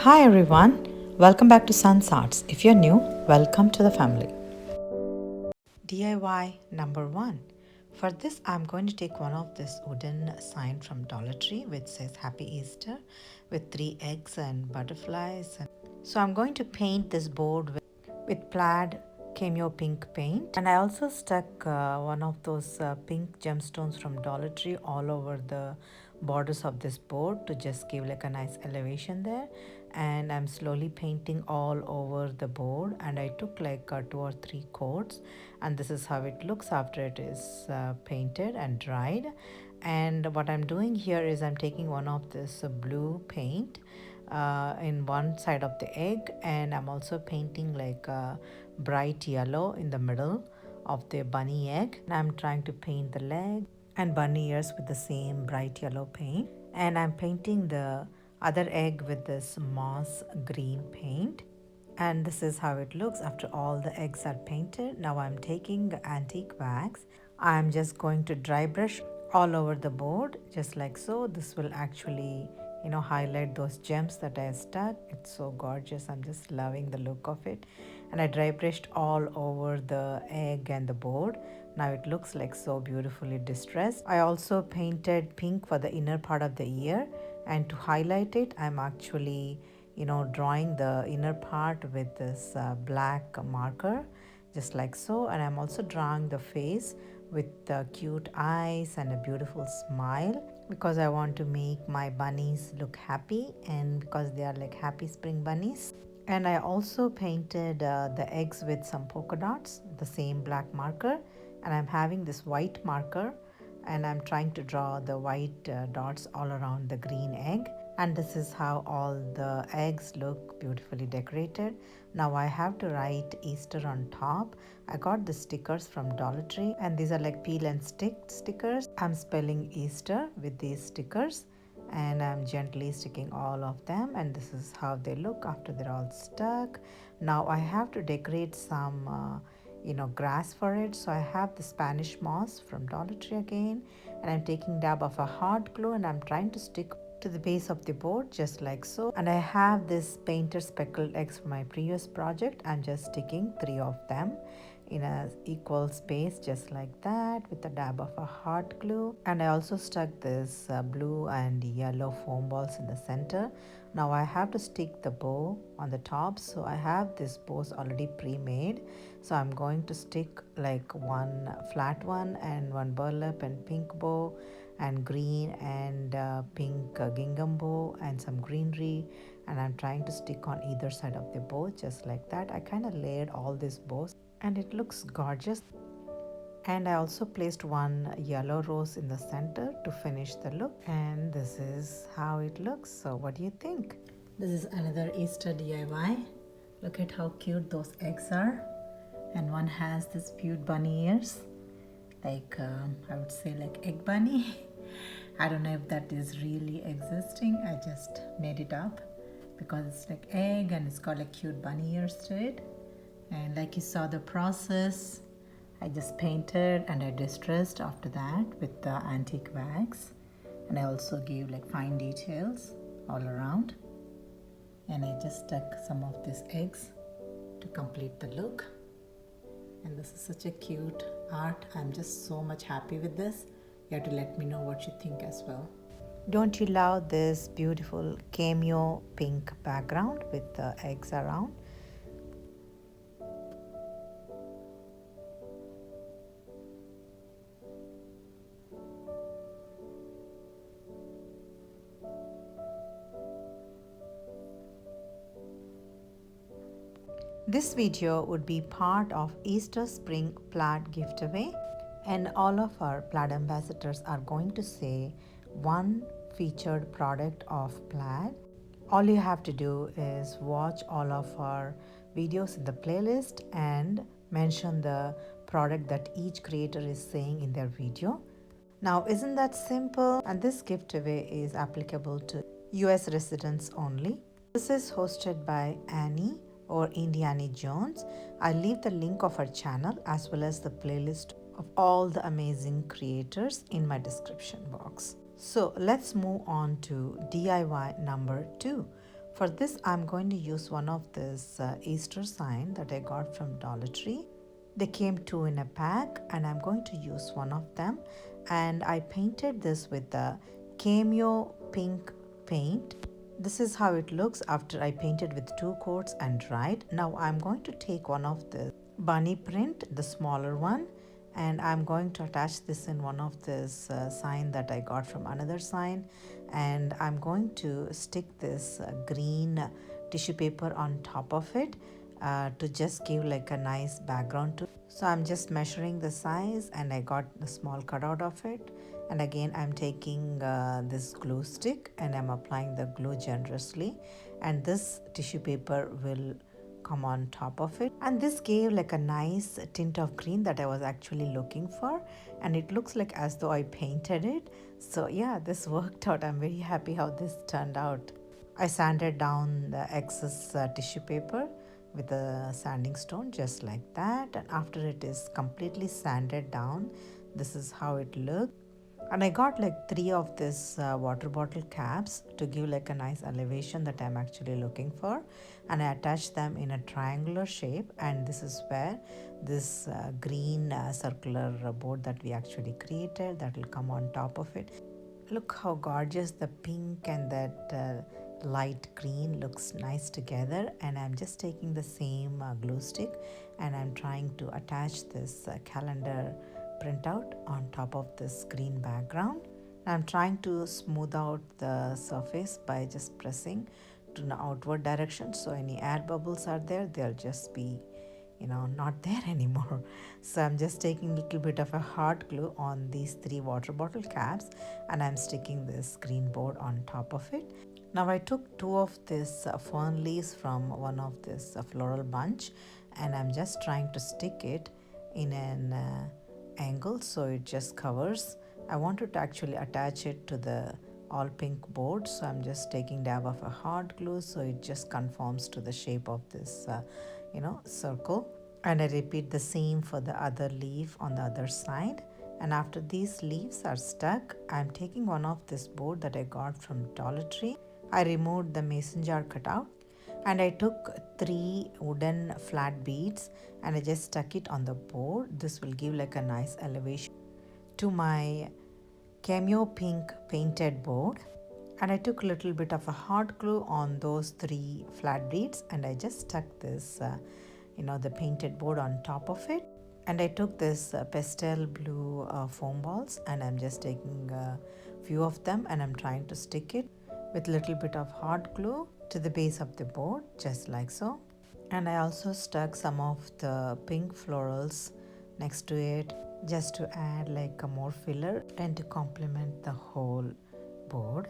Hi everyone, welcome back to Sun's Arts. If you're new, welcome to the family. DIY number 1. For this, I'm going to take one of this wooden sign from Dollar Tree which says Happy Easter with 3 eggs and butterflies. So I'm going to paint this board with plaid cameo pink paint, and I also stuck one of those pink gemstones from Dollar Tree all over the borders of this board to just give like a nice elevation there. And I'm slowly painting all over the board, and I took like 2 or 3 coats, and this is how it looks after it is painted and dried. And what I'm doing here is I'm taking one of this blue paint in one side of the egg, and I'm also painting like a bright yellow in the middle of the bunny egg, and I'm trying to paint the leg and bunny ears with the same bright yellow paint, and I'm painting the other egg with this moss green paint. And this is how it looks after all the eggs are painted. Now I'm taking antique wax. I'm just going to dry brush all over the board just like so. This will actually highlight those gems that I stuck. It's so gorgeous. I'm just loving the look of it. And I dry brushed all over the egg and the board. Now it looks like so beautifully distressed. I also painted pink for the inner part of the ear, and to highlight it I'm actually drawing the inner part with this black marker just like so. And I'm also drawing the face with the cute eyes and a beautiful smile, because I want to make my bunnies look happy, and because they are like happy spring bunnies. And I also painted the eggs with some polka dots, the same black marker, and I'm having this white marker, and I'm trying to draw the white dots all around the green egg. And this is how all the eggs look beautifully decorated. Now I have to write Easter on top. I got the stickers from Dollar Tree, and these are like peel and stick stickers. I'm spelling Easter with these stickers, and I'm gently sticking all of them, and this is how they look after they're all stuck. Now I have to decorate some grass for it. So I have the Spanish moss from Dollar Tree again, and I'm taking dab of a hot glue, and I'm trying to stick to the base of the board just like so. And I have this painted speckled eggs from my previous project. I'm just sticking 3 of them in a equal space just like that with a dab of a hot glue. And I also stuck this blue and yellow foam balls in the center. Now I have to stick the bow on the top, so I have this bows already pre-made. So I'm going to stick like one flat one and one burlap and pink bow and green and pink gingham bow and some greenery, and I'm trying to stick on either side of the bow just like that. I kind of layered all these bows and it looks gorgeous. And I also placed one yellow rose in the center to finish the look, and this is how it looks. So what do you think? This is another Easter DIY. Look at how cute those eggs are, and one has this cute bunny ears, like I would say like egg bunny. I don't know if that is really existing. I just made it up because it's like egg and it's got like cute bunny ears to it. And like you saw the process, I just painted and I distressed after that with the antique wax, and I also gave like fine details all around, and I just stuck some of these eggs to complete the look. And this is such a cute art. I'm just so much happy with this. You have to let me know what you think as well. Don't you love this beautiful cameo pink background with the eggs around? This video would be part of Easter Spring Plaid giveaway, and all of our plaid ambassadors are going to say one featured product of plaid. All you have to do is watch all of our videos in the playlist and mention the product that each creator is saying in their video. Now, isn't that simple? And this giveaway is applicable to US residents only. This is hosted by Annie or Indiana Jones. I'll leave the link of her channel as well as the playlist of all the amazing creators in my description box. So let's move on to DIY number 2. For this, I'm going to use one of this Easter sign that I got from Dollar Tree. They came two in a pack, and I'm going to use one of them. And I painted this with the cameo pink paint. This is how it looks after I painted with 2 coats and dried. Now I'm going to take one of the bunny print, the smaller one, and I'm going to attach this in one of this sign that I got from another sign, and I'm going to stick this green tissue paper on top of it to just give like a nice background to. So I'm just measuring the size, and I got the small cutout of it. And again, I'm taking this glue stick and I'm applying the glue generously, and this tissue paper will come on top of it, and this gave like a nice tint of green that I was actually looking for, and it looks like as though I painted it. So yeah, this worked out. I'm very happy how this turned out. I sanded down the excess tissue paper with a sanding stone just like that, and after it is completely sanded down, this is how it looked. And I got like 3 of this water bottle caps to give like a nice elevation that I'm actually looking for, and I attached them in a triangular shape, and this is where this green circular board that we actually created that will come on top of it. Look how gorgeous the pink and that light green looks nice together, and I'm just taking the same glue stick and I'm trying to attach this calendar printout on top of this green background. I'm trying to smooth out the surface by just pressing to the outward direction, so any air bubbles are there, they'll just be not there anymore. So I'm just taking a little bit of a hot glue on these 3 water bottle caps, and I'm sticking this green board on top of it. Now I took 2 of this fern leaves from one of this floral bunch, and I'm just trying to stick it in an angle so it just covers. I wanted to actually attach it to the all pink board, so I'm just taking dab of a hot glue so it just conforms to the shape of this circle. And I repeat the same for the other leaf on the other side. And after these leaves are stuck, I'm taking one of this board that I got from Dollar Tree. I removed the mason jar cutout, and I took 3 wooden flat beads and I just stuck it on the board. This will give like a nice elevation to my cameo pink painted board. And I took a little bit of a hot glue on those 3 flat beads, and I just stuck this the painted board on top of it. And I took this pastel blue foam balls, and I'm just taking a few of them and I'm trying to stick it with a little bit of hot glue to the base of the board, just like so. And I also stuck some of the pink florals next to it just to add like a more filler and to complement the whole board.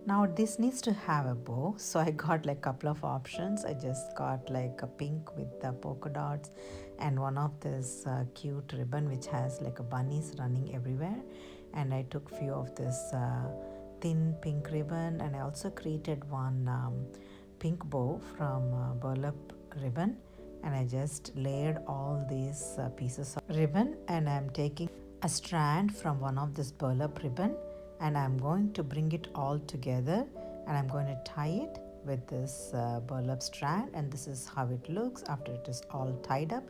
Now this needs to have a bow, so I got like a couple of options. I just got like a pink with the polka dots and one of this cute ribbon which has like a bunnies running everywhere, and I took few of this thin pink ribbon, and I also created one pink bow from burlap ribbon, and I just layered all these pieces of ribbon, and I'm taking a strand from one of this burlap ribbon, and I'm going to bring it all together, and I'm going to tie it with this burlap strand, and this is how it looks after it is all tied up.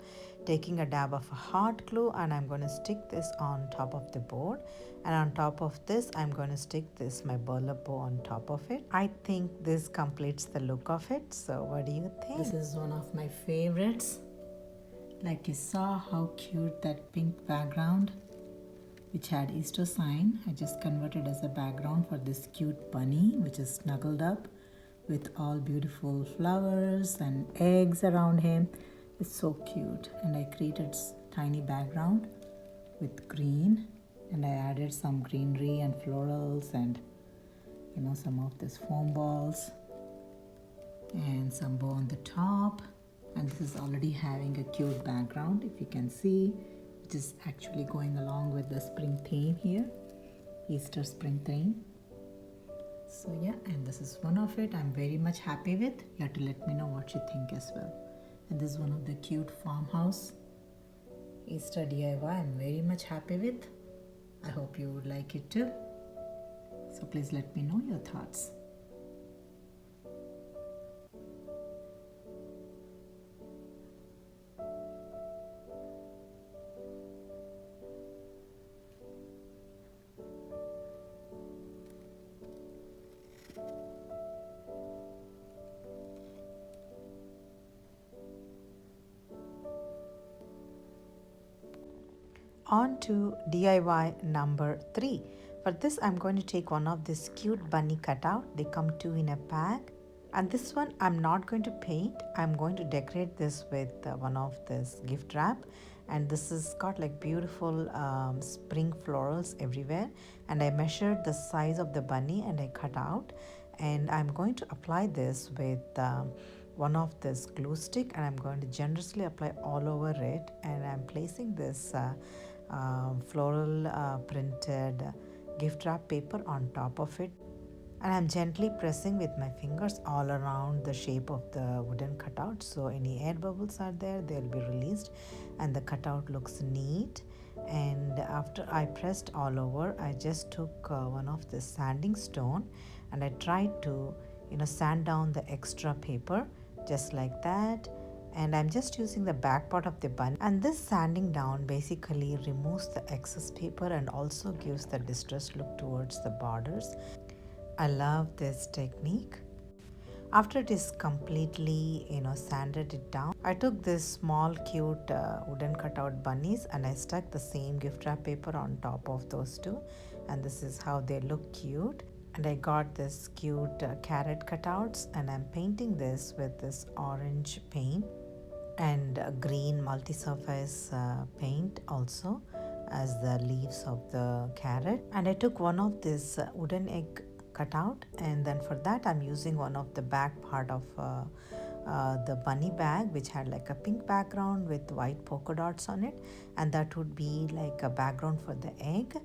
Taking a dab of hot glue, and I'm going to stick this on top of the board, and on top of this I'm going to stick this my burlap bow on top of it. I think this completes the look of it. So what do you think? This is one of my favorites. Like you saw how cute that pink background which had Easter sign, I just converted as a background for this cute bunny which is snuggled up with all beautiful flowers and eggs around him. It's so cute, and I created tiny background with green, and I added some greenery and florals and some of this foam balls and some bow on the top, and this is already having a cute background, if you can see, which is actually going along with the spring theme here, Easter spring theme. So yeah, and this is one of it I'm very much happy with. You have to let me know what you think as well. And this is one of the cute farmhouse Easter DIY I'm very much happy with. I hope you would like it too. So please let me know your thoughts. On to DIY number 3. For this I'm going to take one of this cute bunny cutout. They come 2 in a pack. And this one I'm not going to paint. I'm going to decorate this with one of this gift wrap. And this has got like beautiful spring florals everywhere. And I measured the size of the bunny and I cut out. And I'm going to apply this with one of this glue stick, and I'm going to generously apply all over it. And I'm placing this floral printed gift wrap paper on top of it, and I'm gently pressing with my fingers all around the shape of the wooden cutout, so any air bubbles are there, they'll be released and the cutout looks neat. And after I pressed all over, I just took one of the sanding stone and I tried to sand down the extra paper just like that. And I'm just using the back part of the bun, and this sanding down basically removes the excess paper and also gives the distressed look towards the borders. I love this technique. After it is completely sanded it down, I took this small cute wooden cutout bunnies and I stuck the same gift wrap paper on top of those two, and this is how they look cute. And I got this cute carrot cutouts, and I'm painting this with this orange paint and green multi-surface paint also as the leaves of the carrot. And I took one of this wooden egg cutout, and then for that I'm using one of the back part of the bunny bag, which had like a pink background with white polka dots on it, and that would be like a background for the egg.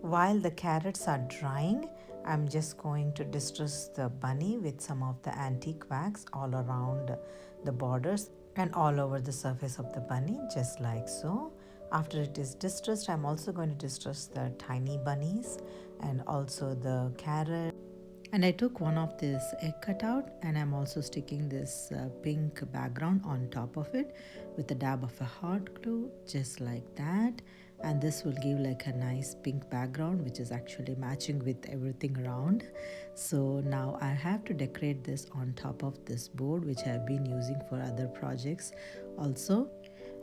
While the carrots are drying, I'm just going to distress the bunny with some of the antique wax all around the borders and all over the surface of the bunny, just like so. After it is distressed, I'm also going to distress the tiny bunnies and also the carrot. And I took one of this egg cutout, and I'm also sticking this pink background on top of it with a dab of a hot glue, just like that. And this will give like a nice pink background, which is actually matching with everything around. So now I have to decorate this on top of this board, which I've been using for other projects also.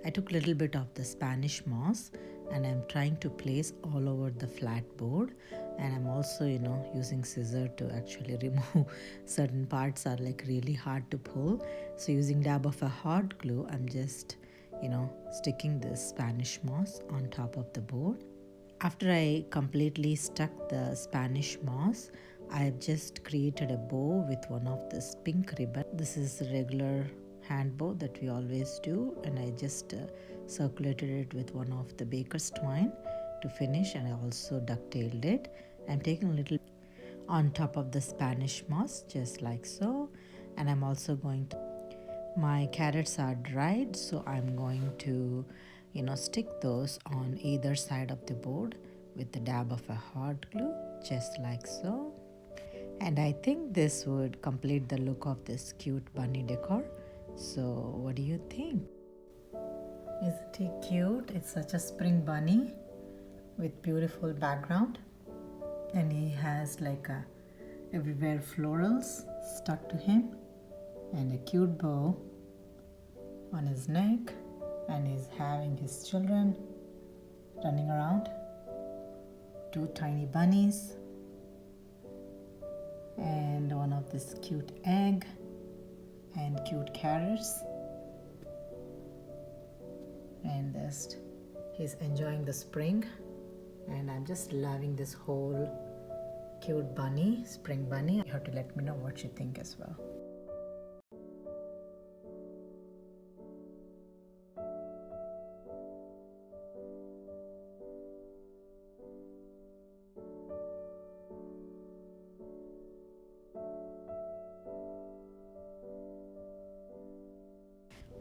I took a little bit of the Spanish moss and I'm trying to place all over the flat board, and I'm also using scissor to actually remove certain parts are like really hard to pull. So using dab of a hot glue, I'm just sticking this Spanish moss on top of the board. After I completely stuck the Spanish moss, I have just created a bow with one of this pink ribbon. This is a regular hand bow that we always do, and I just circulated it with one of the baker's twine to finish, and I also ducktailed it. I'm taking a little on top of the Spanish moss, just like so. And I'm also going to, my carrots are dried, so I'm going to stick those on either side of the board with the dab of a hot glue, just like so. And I think this would complete the look of this cute bunny decor. So what do you think? Isn't he cute? It's such a spring bunny with beautiful background, and he has like a everywhere florals stuck to him and a cute bow on his neck, and he's having his children running around, 2 tiny bunnies and one of this cute egg and cute carrots, and just he's enjoying the spring. And I'm just loving this whole cute bunny, spring bunny. You have to let me know what you think as well.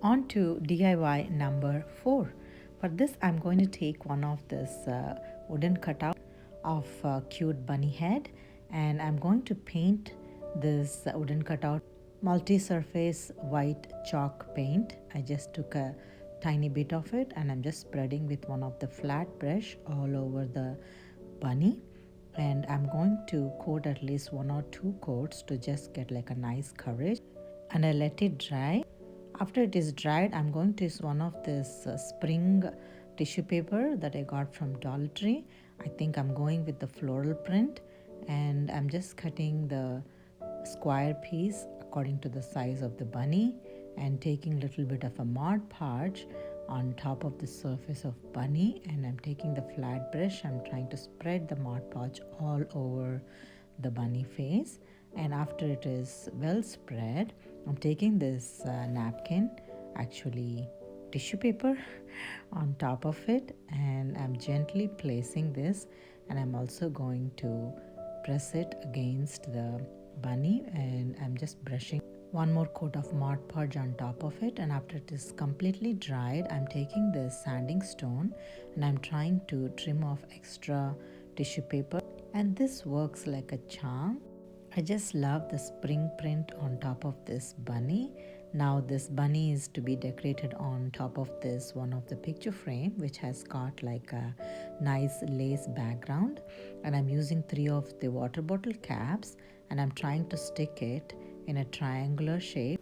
On to DIY number 4. For this, I'm going to take one of this wooden cutout of a cute bunny head, and I'm going to paint this wooden cutout multi-surface white chalk paint. I just took a tiny bit of it and I'm just spreading with one of the flat brush all over the bunny, and I'm going to coat at least 1 or 2 coats to just get like a nice coverage, and I let it dry. After it is dried, I'm going to use one of this spring tissue paper that I got from Dollar Tree. I think I'm going with the floral print, and I'm just cutting the square piece according to the size of the bunny and taking a little bit of a Mod Podge on top of the surface of bunny, and I'm taking the flat brush. I'm trying to spread the Mod Podge all over the bunny face, and after it is well spread, I'm taking this napkin, actually tissue paper, on top of it, and I'm gently placing this, and I'm also going to press it against the bunny, and I'm just brushing one more coat of Mod Podge on top of it. And after it is completely dried, I'm taking this sanding stone and I'm trying to trim off extra tissue paper, and this works like a charm. I just love the spring print on top of this bunny. Now this bunny is to be decorated on top of this one of the picture frame, which has got like a nice lace background, and I'm using 3 of the water bottle caps, and I'm trying to stick it in a triangular shape,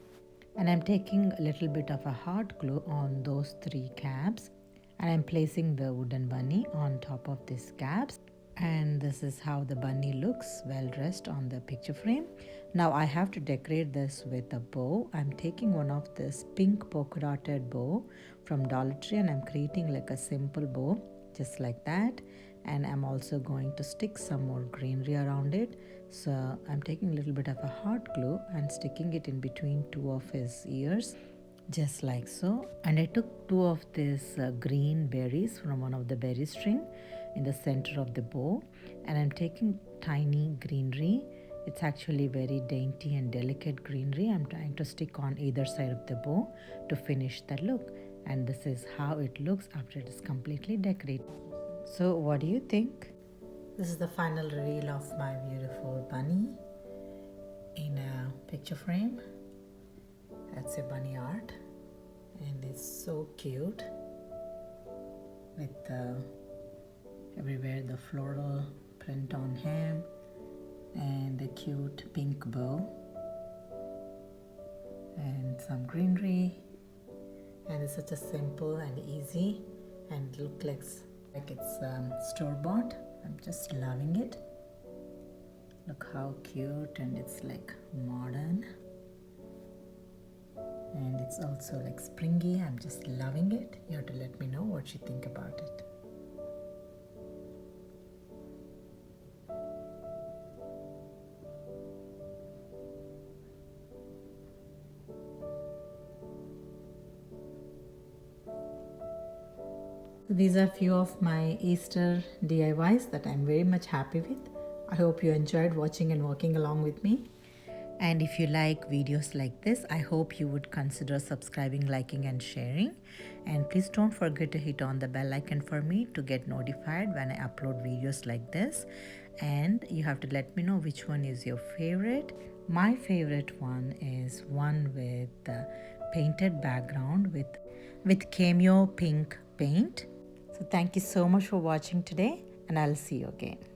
and I'm taking a little bit of a hot glue on those 3 caps, and I'm placing the wooden bunny on top of these caps, and this is how the bunny looks well dressed on the picture frame. Now I have to decorate this with a bow. I'm taking one of this pink polka dotted bow from Dollar Tree, and I'm creating like a simple bow just like that, and I'm also going to stick some more greenery around it. So I'm taking a little bit of a hot glue and sticking it in between 2 of his ears, just like so. And I took 2 of these green berries from one of the berry string in the center of the bow, and I'm taking tiny greenery. It's actually very dainty and delicate greenery. I'm trying to stick on either side of the bow to finish the look, and this is how it looks after it is completely decorated. So what do you think? This is the final reveal of my beautiful bunny in a picture frame. That's a bunny art, and it's so cute with everywhere the floral print on him and the cute pink bow and some greenery, and it's such a simple and easy and look like it's store-bought. I'm just loving it. Look how cute, and it's like modern, and it's also like springy. I'm just loving it. You have to let me know what you think about it. These are few of my Easter DIYs that I'm very much happy with. I hope you enjoyed watching and working along with me. And if you like videos like this, I hope you would consider subscribing, liking and sharing. And please don't forget to hit on the bell icon for me to get notified when I upload videos like this. And you have to let me know which one is your favorite. My favorite one is one with the painted background with cameo pink paint. So thank you so much for watching today, and I'll see you again.